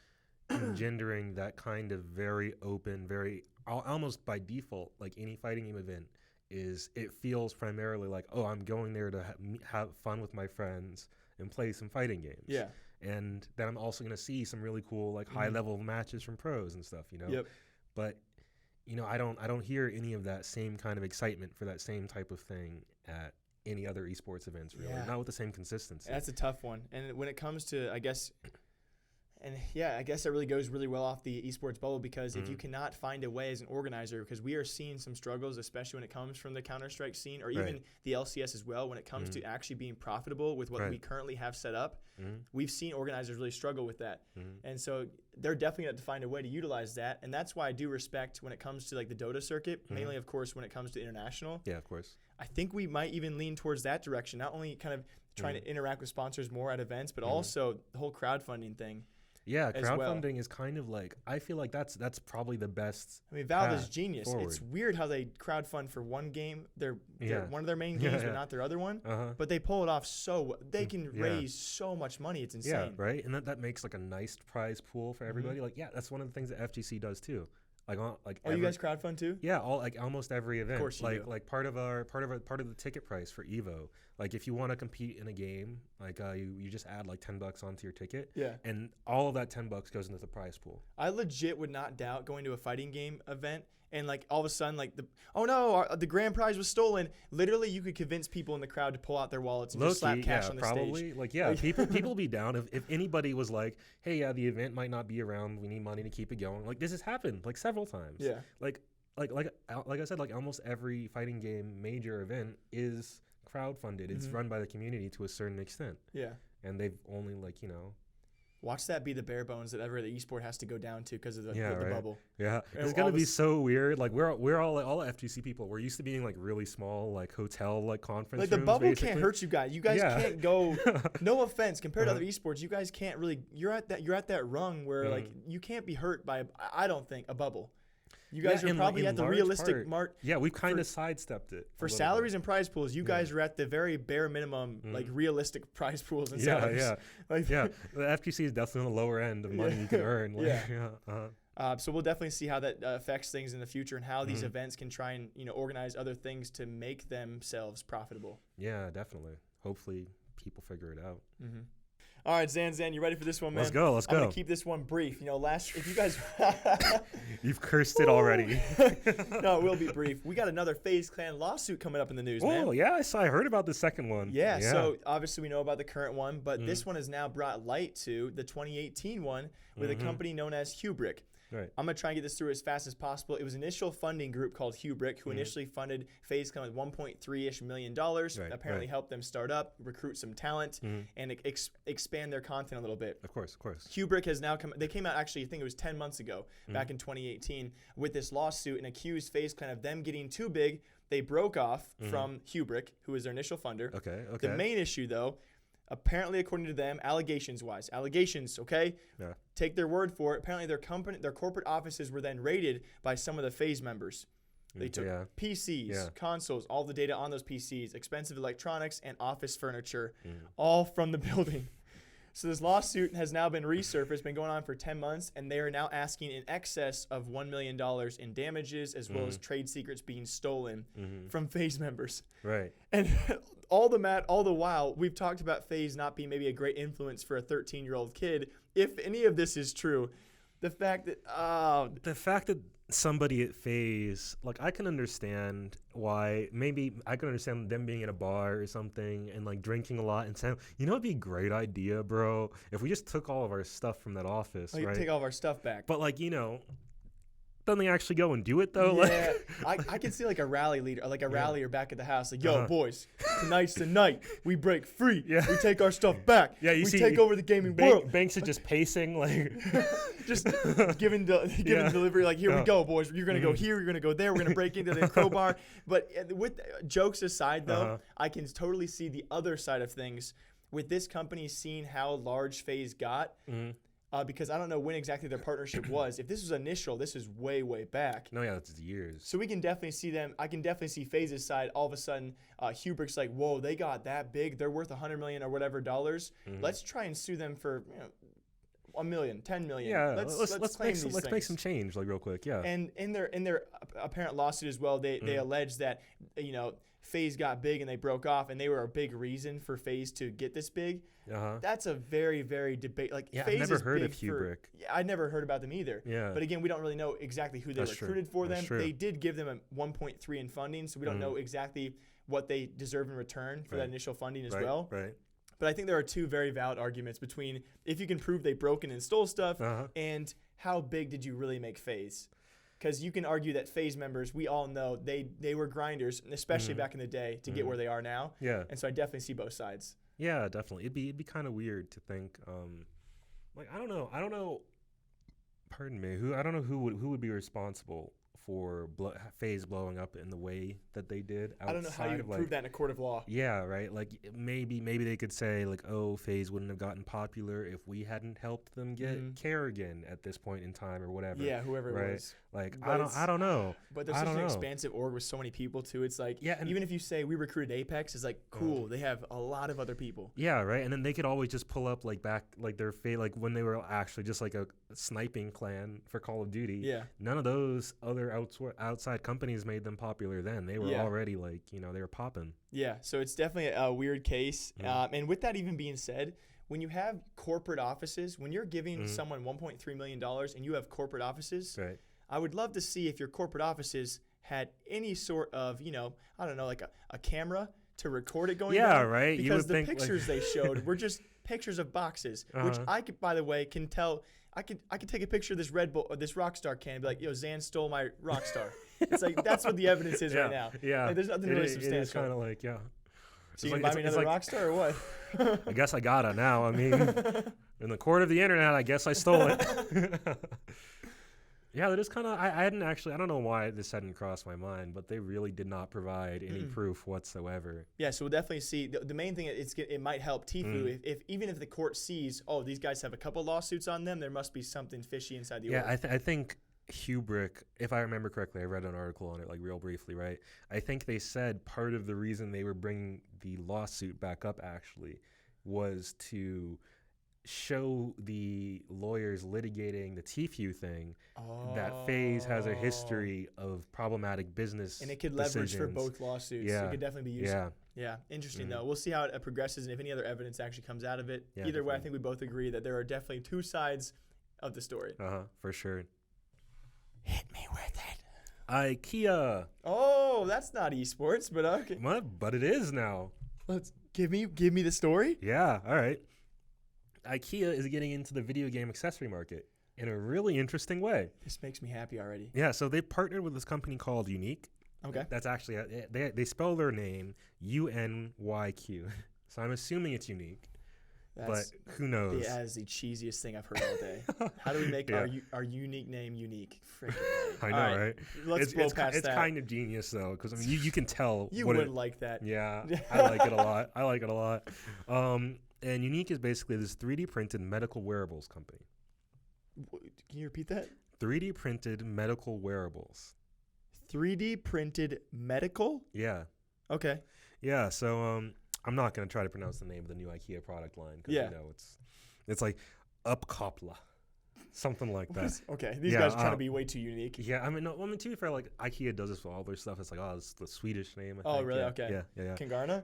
engendering that kind of very open, very almost by default, like any fighting game event is it feels primarily like, oh, I'm going there to have fun with my friends and play some fighting games. Yeah. And then I'm also going to see some really cool, like, high-level matches from pros and stuff, you know? Yep. But, you know, I don't hear any of that same kind of excitement for that same type of thing at any other esports events, really. Yeah. Not with the same consistency. That's a tough one. And when it comes to, I guess it really goes really well off the esports bubble, because if you cannot find a way as an organizer, because we are seeing some struggles, especially when it comes from the Counter-Strike scene, or even the LCS as well, when it comes to actually being profitable with what we currently have set up. We've seen organizers really struggle with that. And so they're definitely going to have to find a way to utilize that. And that's why I do respect when it comes to like the Dota circuit, mainly, of course, when it comes to international. Yeah, of course. I think we might even lean towards that direction, not only kind of trying to interact with sponsors more at events, but also the whole crowdfunding thing. Yeah, crowdfunding is kind of like, I feel like that's probably the best. I mean, Valve is genius. Forward. It's weird how they crowdfund for one game, their one of their main games, but not their other one. But they pull it off so well. They can raise so much money. It's insane. Yeah, right? And that makes like a nice prize pool for everybody. Like, yeah, that's one of the things that FGC does too. You guys crowdfund too? Yeah, almost every event. Of course you do. Like part of the ticket price for Evo. Like if you want to compete in a game, like you just add like $10 onto your ticket. Yeah. And all of that $10 goes into the prize pool. I legit would not doubt going to a fighting game event and like all of a sudden like the grand prize was stolen. Literally, you could convince people in the crowd to pull out their wallets and just slap cash on the probably. stage. People be down if anybody was like, hey, yeah, the event might not be around. We need money to keep it going. Like this has happened like several times. Yeah. Like I said, like almost every fighting game major event is crowdfunded. It's run by the community to a certain extent. Yeah. And they've only watch that be the bare bones that ever the esport has to go down to because of the bubble. Yeah, it's gonna be so weird. Like we're all FGC people. We're used to being like really small, like hotel, like conference. Like the rooms, bubble basically. can't hurt you guys. You guys can't go. No offense, compared to other esports, you guys can't really. You're at that rung where like you can't be hurt by. I don't think a bubble. You guys are probably at the realistic mark. Yeah, we've kind of sidestepped it. For salaries and prize pools, you guys are at the very bare minimum, like realistic prize pools and salaries. The FGC is definitely on the lower end of money you can earn. So we'll definitely see how that affects things in the future and how these events can try and organize other things to make themselves profitable. Yeah, definitely. Hopefully people figure it out. All right, Zan, you ready for this one, man? Let's go. I'm going to keep this one brief. If you guys... You've cursed it already. No, it will be brief. We got another FaZe Clan lawsuit coming up in the news, man. Oh, yeah, I heard about the second one. Yeah, so obviously we know about the current one, but this one has now brought light to the 2018 one with a company known as Hubrick. Right. I'm going to try and get this through as fast as possible. It was an initial funding group called Hubrick who initially funded FaZe Clan with $1.3 million. Apparently helped them start up, recruit some talent, and expand their content a little bit. Of course. Hubrick has now they came out actually, I think it was 10 months ago, back in 2018, with this lawsuit and accused FaZe Clan of them getting too big. They broke off from Hubrick, who was their initial funder. Okay. The main issue, though, apparently, according to them, allegations, okay? Yeah. Take their word for it. Apparently, their corporate offices were then raided by some of the FaZe members. They took PCs, consoles, all the data on those PCs, expensive electronics, and office furniture, all from the building. So this lawsuit has now been resurfaced, been going on for 10 months, and they are now asking in excess of $1 million in damages, as well as trade secrets being stolen from FaZe members. Right. And all the while, we've talked about FaZe not being maybe a great influence for a 13-year-old kid. If any of this is true, the fact that somebody at FaZe, like, I can understand why. Maybe I can understand them being in a bar or something and like drinking a lot and saying, it'd be a great idea, bro, if we just took all of our stuff from that office, right? Take all of our stuff back. But like, don't they actually go and do it though? Yeah, I can see like a rally leader, like a rallier back at the house, like, yo, boys, tonight's the night. We break free. Yeah. We take our stuff back. Yeah, we take over the gaming world. Banks are just pacing, like, just giving delivery, like, here we go, boys. You're gonna go here. You're gonna go there. We're gonna break into the crowbar. But with jokes aside, though, I can totally see the other side of things with this company seeing how large FaZe got. Because I don't know when exactly their partnership was. If this was initial, this is way, way back. No, yeah, that's years. So we can definitely see them. I can definitely see FaZe's side. All of a sudden, Hubrick's like, whoa, they got that big. They're worth $100 million or whatever dollars. Let's try and sue them for 1 million, 10 million. Yeah, let's claim these let's make things. some change, like real quick. Yeah. And in their apparent lawsuit as well, they allege that FaZe got big and they broke off, and they were a big reason for FaZe to get this big. That's a very, very debate. Like, yeah, FaZe I've never is heard big of Hubrick. I never heard about them either. Yeah. But again, we don't really know exactly who they recruited for them. They did give them a 1.3 in funding, so we don't know exactly what they deserve in return for that initial funding as well. Right. But I think there are two very valid arguments between if you can prove they broke and stole stuff and how big did you really make FaZe. Because you can argue that FaZe members, we all know they were grinders, especially back in the day, to get where they are now. Yeah. And so I definitely see both sides. Yeah, definitely. It'd be kind of weird to think, like, I don't know. Pardon me. I don't know who would be responsible for FaZe blowing up in the way that they did. I don't know how you prove that in a court of law. Yeah, right. Like, maybe they could say, like, oh, FaZe wouldn't have gotten popular if we hadn't helped them get Kerrigan at this point in time or whatever. Yeah, whoever it was. Like, I don't know. But there's such an expansive org with so many people too. It's like, even if you say we recruited Apex, it's like, cool, they have a lot of other people. Yeah, right. And then they could always just pull up like their like when they were actually just like a sniping clan for Call of Duty. Yeah. None of those other outside companies made them popular then. They were already like, they were popping. Yeah. So it's definitely a weird case. And with that even being said, when you have corporate offices, when you're giving someone $1.3 million and you have corporate offices, right. I would love to see if your corporate offices had any sort of, I don't know, like a camera to record it going down. Right. Because the pictures they showed were just pictures of boxes, which I could, by the way, can tell. I could take a picture of this Red Bull or this Rockstar can and be like, Zan stole my Rockstar. It's like, that's what the evidence is right now. Yeah. Like, there's nothing really substantial. It's kind of like, So you can buy me another Rockstar or what? I guess I gotta now. I mean, in the court of the internet, I guess I stole it. Yeah, that is kind of. I don't know why this hadn't crossed my mind, but they really did not provide any proof whatsoever. Yeah, so we'll definitely see. The main thing it might help Tfue if even if the court sees, these guys have a couple lawsuits on them, there must be something fishy inside the org. Yeah, I think Hubrick, if I remember correctly, I read an article on it like real briefly, right? I think they said part of the reason they were bringing the lawsuit back up actually was to show the lawyers litigating the Tfue thing that FaZe has a history of problematic business and it could leverage for both lawsuits. Yeah. It could definitely be useful. Yeah. Interesting though. We'll see how it progresses and if any other evidence actually comes out of it. Either way, I think we both agree that there are definitely two sides of the story. For sure. Hit me with it. IKEA. Oh, that's not esports, but okay. But it is now. Let's give me the story. Yeah. All right. IKEA is getting into the video game accessory market in a really interesting way. This makes me happy already. Yeah, so they partnered with this company called Unique. Okay. That's actually, they spell their name UNYQ. So I'm assuming it's Unique. But who knows? That is the cheesiest thing I've heard all day. How do we make our unique name unique? Freaking I know, right? Let's blow past that. It's kind of genius, though, because, I mean, you can tell. You wouldn't like that. Yeah, I like it a lot. And Unique is basically this 3D printed medical wearables company. Can you repeat that? 3D printed medical wearables. 3D printed medical? Yeah. Okay. Yeah, so I'm not going to try to pronounce the name of the new IKEA product line because it's like Uppkoppla. Something like that. Okay, these guys are trying to be way too unique. Yeah, I mean, to be fair, like IKEA does this for all their stuff. It's like, it's the Swedish name. I think. Really? Yeah, okay. Yeah. Kangarna?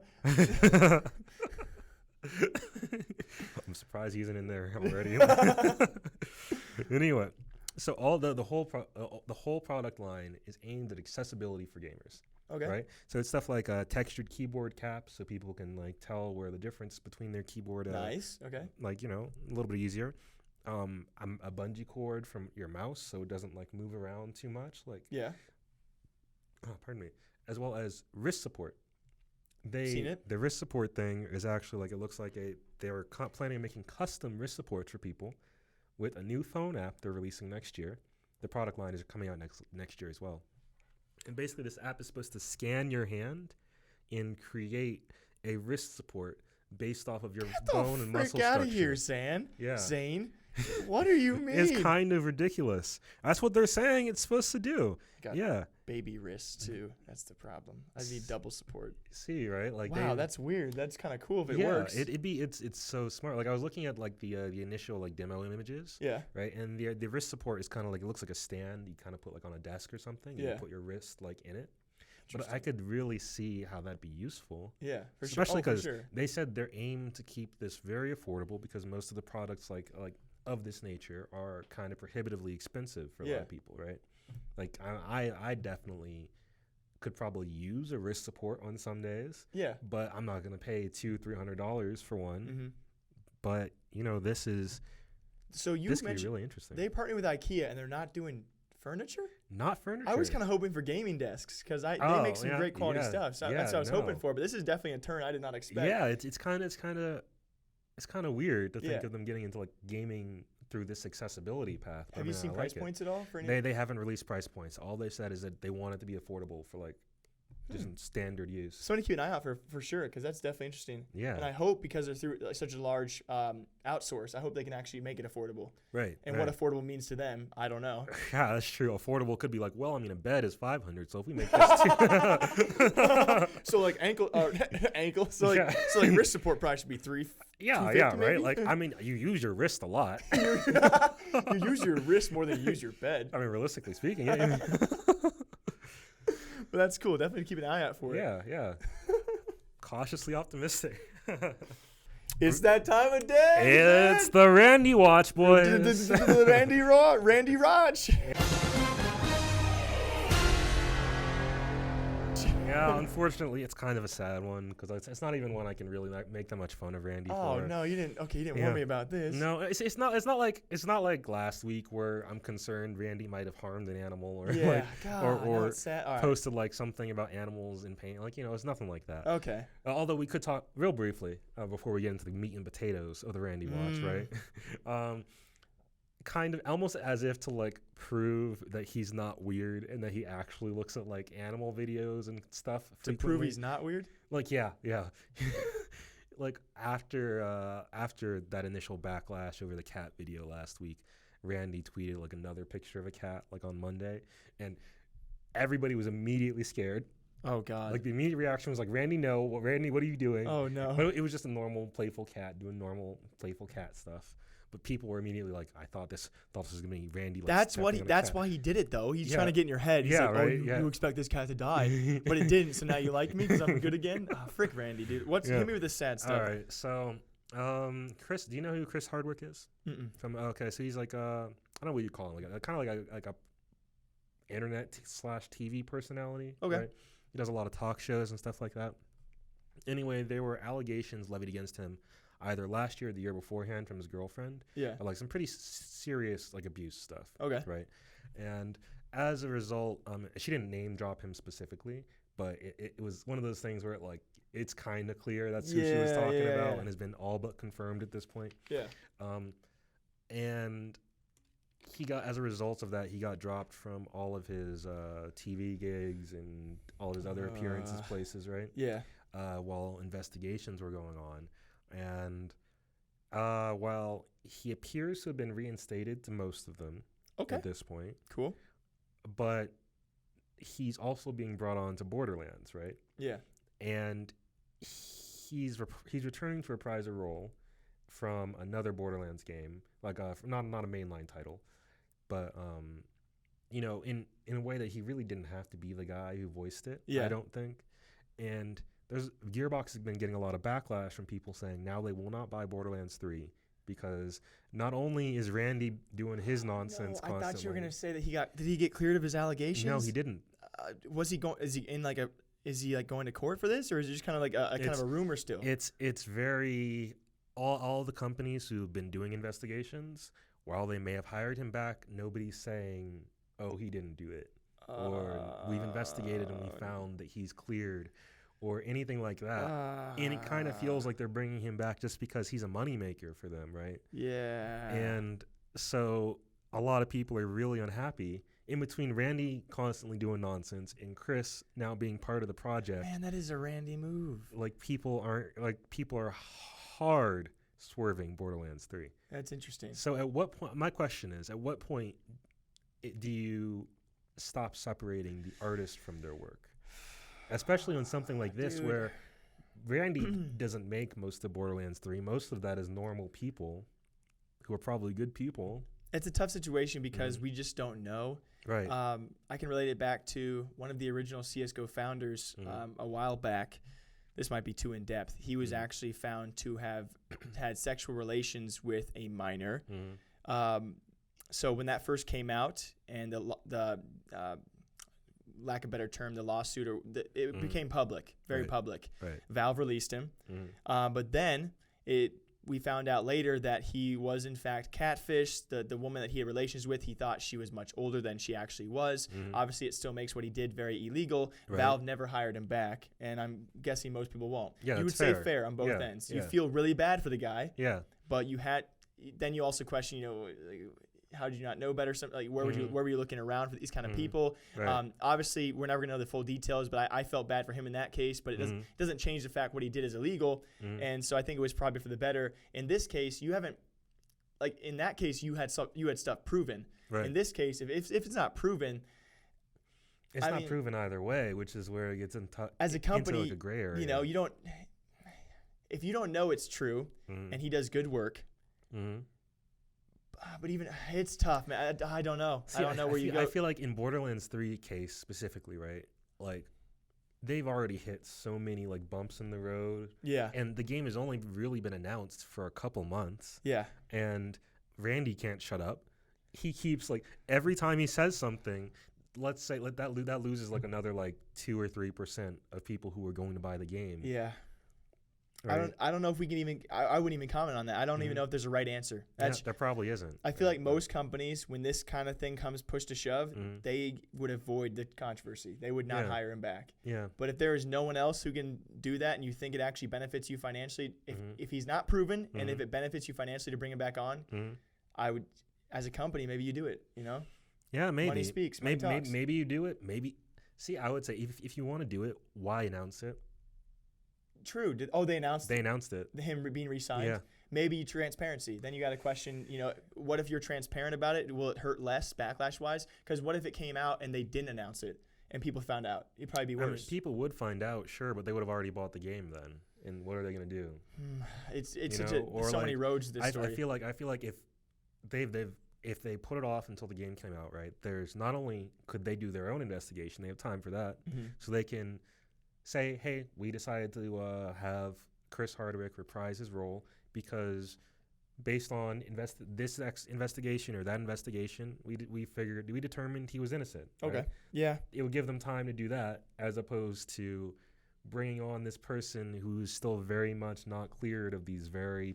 I'm surprised he isn't in there already. Anyway, so all the whole product line is aimed at accessibility for gamers. Okay. Right. So it's stuff like textured keyboard caps, so people can like tell where the difference between their keyboard. Nice. Okay. Like a little bit easier. A bungee cord from your mouse, so it doesn't like move around too much. Like. Yeah. Oh, pardon me. As well as wrist support. Seen it? The wrist support thing is actually like, it looks like they were planning on making custom wrist supports for people with a new phone app they're releasing next year. The product line is coming out next year as well. And basically this app is supposed to scan your hand and create a wrist support based off of your bone and muscle structure. Get the frick out of here, Zane. Yeah. Zane. What do you mean? It's kind of ridiculous. That's what they're saying it's supposed to do. Got Yeah. baby wrists too. That's the problem. I need double support. See, right? Like, wow, that's weird. That's kind of cool if it yeah, works. it's so smart. Like, I was looking at like the initial like demo images. Yeah. Right, and the wrist support is kind of like, it looks like a stand you kind of put like on a desk or something. And Yeah. you put your wrist like in it. But I could really see how that'd be useful. Yeah, for Especially sure. because they said their aim to keep this very affordable, because most of the products like of this nature are kind of prohibitively expensive for a lot of people, right? Like, I definitely could probably use a wrist support on some days. Yeah. But I'm not gonna pay $200-300 for one. Mm-hmm. But this is so you this could mentioned be really interesting. they partner with IKEA and they're not doing furniture. Not furniture. I was kind of hoping for gaming desks because they make some great quality stuff. So that's what I was hoping for. But this is definitely a turn I did not expect. Yeah, it's kind of weird to think of them getting into like gaming through this accessibility path. Have you seen price points at all for any? They haven't released price points. All they said is that they want it to be affordable for like just standard use. So I need to keep an eye out for sure, because that's definitely interesting. Yeah. And I hope, because they're through such a large outsource, I hope they can actually make it affordable. Right. And what affordable means to them, I don't know. Yeah, that's true. Affordable could be like, well, I mean, a bed is $500, so if we make this so like ankle. So like wrist support price should be $350. Yeah, maybe? right. Like, I mean, you use your wrist a lot. You use your wrist more than you use your bed. I mean, realistically speaking. But that's cool. Definitely keep an eye out for it. Yeah. Cautiously optimistic. It's that time of day. It's the Randy Watch, boys. The Randy Roch. Yeah, unfortunately, it's kind of a sad one, because it's not even one I can really make that much fun of Randy for. Oh no, you didn't. Okay, you didn't warn me about this. No, it's not like last week where I'm concerned Randy might have harmed an animal or or posted like something about animals in pain. Like, it's nothing like that. Okay. Although we could talk real briefly before we get into the meat and potatoes of the Randy Watch, right? Kind of almost as if to like prove that he's not weird and that he actually looks at like animal videos and stuff to prove he's not weird. Like, yeah. Like after that initial backlash over the cat video last week, Randy tweeted like another picture of a cat like on Monday, and everybody was immediately scared. Oh God! Like, the immediate reaction was like, Randy, what are you doing? Oh no! But it was just a normal playful cat doing normal playful cat stuff. But people were immediately like, I thought this was gonna be Randy. Like, that's why he did it though. He's trying to get in your head. He's like, right? You expect this cat to die, but it didn't. So now you like me because I'm good again. Oh, frick, Randy, dude. Hit me with the sad stuff. All right, so Chris, do you know who Chris Hardwick is? Mm-mm. So he's like I don't know what you call him, kind of like a internet/TV personality. Okay. Right? He does a lot of talk shows and stuff like that. Anyway, there were allegations levied against him either last year or the year beforehand from his girlfriend. Yeah. Like some pretty serious like abuse stuff. Okay. Right. And as a result, she didn't name drop him specifically, but it was one of those things where it's kind of clear that's who she was talking about and has been all but confirmed at this point. Yeah. And as a result of that, he got dropped from all of his TV gigs and all his other appearances places, right? Yeah. While investigations were going on. And while he appears to have been reinstated to most of them at this point. Cool. But he's also being brought on to Borderlands, right? Yeah. And he's returning to reprise a role from another Borderlands game, like not a mainline title, but in a way that he really didn't have to be the guy who voiced it. Yeah. I don't think. And Gearbox has been getting a lot of backlash from people saying now they will not buy Borderlands 3 because not only is Randy doing his nonsense constantly. I thought you were going to say that did he get cleared of his allegations? No, he didn't. Is he going to court for this, or is it just kind of like kind of a rumor still? It's very all the companies who've been doing investigations, while they may have hired him back, nobody's saying, "Oh, he didn't do it," or "We've investigated and we found that he's cleared," or anything like that. And it kind of feels like they're bringing him back just because he's a moneymaker for them, right? Yeah. And so a lot of people are really unhappy in between Randy constantly doing nonsense and Chris now being part of the project. Man, that is a Randy move. People are hard swerving Borderlands 3. That's interesting. So at what point, my question is, at what point do you stop separating the artist from their work? Especially on something like this, where Randy doesn't make most of Borderlands 3. Most of that is normal people who are probably good people. It's a tough situation because we just don't know. Right. I can relate it back to one of the original CSGO founders a while back. This might be too in depth. He was actually found to have had sexual relations with a minor. So when that first came out, and the lack of a better term, the lawsuit, it became public, very public. Right. Valve released him, but then we found out later that he was in fact catfished. The woman that he had relations with, he thought she was much older than she actually was. Obviously, it still makes what he did very illegal. Right. Valve never hired him back, and I'm guessing most people won't. Yeah, you would say fair on both ends. You feel really bad for the guy. Yeah. But then you also question, how did you not know better? Something like where were you looking around for these kind of people? Right. Obviously, we're never gonna know the full details, but I felt bad for him in that case. But it doesn't change the fact what he did is illegal, and so I think it was probably for the better. In this case, you haven't, like in that case, you had stuff proven. Right. In this case, if it's not proven, it's not proven either way, which is where it gets as a company, into like a gray area. you don't. If you don't know it's true, and he does good work. But even it's tough, man. I don't know. See, I don't know where you go. I feel like in Borderlands 3 case specifically, right? Like they've already hit so many like bumps in the road. Yeah. And the game has only really been announced for a couple months. Yeah. And Randy can't shut up. He keeps like every time he says something, let's say that loses like another like 2 or 3% of people who are going to buy the game. Yeah. Right? I don't know if we can even I wouldn't even comment on that. I don't even know if there's a right answer. There probably isn't. I feel like most companies, when this kind of thing comes push to shove, they would avoid the controversy. They would not hire him back. Yeah. But if there is no one else who can do that and you think it actually benefits you financially, if he's not proven and if it benefits you financially to bring him back on, I would, as a company, maybe you do it, Yeah, maybe. Money speaks, money talks. Maybe you do it. Maybe. See, I would say if you want to do it, why announce it? True. They announced it. Him being re-signed. Yeah. Maybe transparency. Then you got to question, what if you're transparent about it? Will it hurt less backlash-wise? Because what if it came out and they didn't announce it and people found out? It'd probably be worse. People would find out, sure, but they would have already bought the game then. And what are they going to do? It's so many roads to this story. I feel like if they put it off until the game came out, right? There's not only could they do their own investigation, they have time for that, so they can say, hey, we decided to have Chris Hardwick reprise his role because based on this investigation or that investigation, we determined he was innocent. Okay. Right? Yeah. It would give them time to do that as opposed to bringing on this person who's still very much not cleared of these very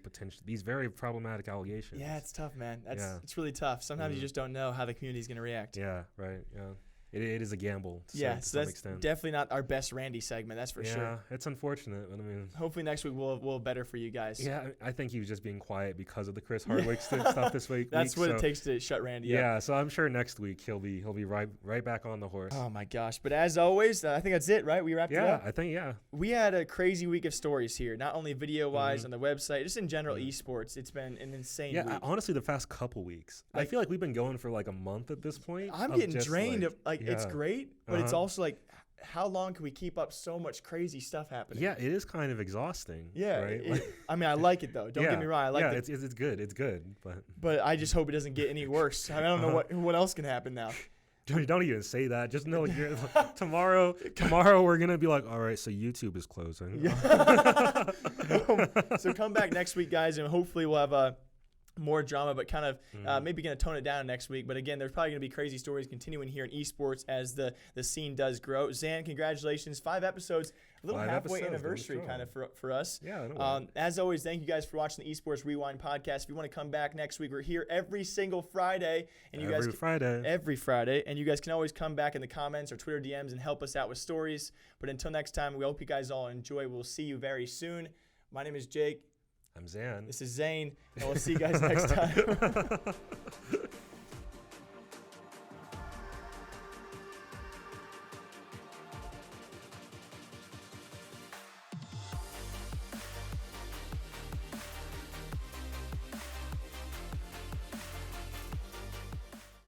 problematic allegations. Yeah, it's tough, man. It's really tough. Sometimes you just don't know how the community's going to react. Yeah, right. Yeah. It is a gamble to so some that's extent. Definitely not our best Randy segment, that's for sure. Yeah, it's unfortunate, but I mean, hopefully next week we'll have better for you guys. Yeah, I think he was just being quiet because of the Chris Hardwick stuff this week. That's what it takes to shut Randy up. Yeah, so I'm sure next week he'll be right back on the horse. Oh my gosh! But as always, I think that's it, right? We wrapped it up. Yeah, I think we had a crazy week of stories here, not only video wise on the website, just in general esports. It's been an insane week. Honestly, the past couple weeks, I feel like we've been going for like a month at this point. I'm getting drained. It's great. But it's also like, how long can we keep up so much crazy stuff happening? Yeah, it is kind of exhausting. Yeah. Right? I mean, I like it, though. Don't get me wrong. I like it. It's good. It's good. But I just hope it doesn't get any worse. I don't know what else can happen now. Don't even say that. Just know tomorrow we're going to be like, all right, so YouTube is closing. Yeah. So come back next week, guys, and hopefully we'll have more drama, but kind of maybe going to tone it down next week. But again, there's probably going to be crazy stories continuing here in esports as the scene does grow. Zan, congratulations. 5 episodes, a little halfway anniversary kind of for us. Yeah. As always, thank you guys for watching the Esports Rewind podcast. If you want to come back next week, we're here every single Friday. And every Friday. And you guys can always come back in the comments or Twitter DMs and help us out with stories. But until next time, we hope you guys all enjoy. We'll see you very soon. My name is Jake. I'm Zan. This is Zane, and we'll see you guys next time.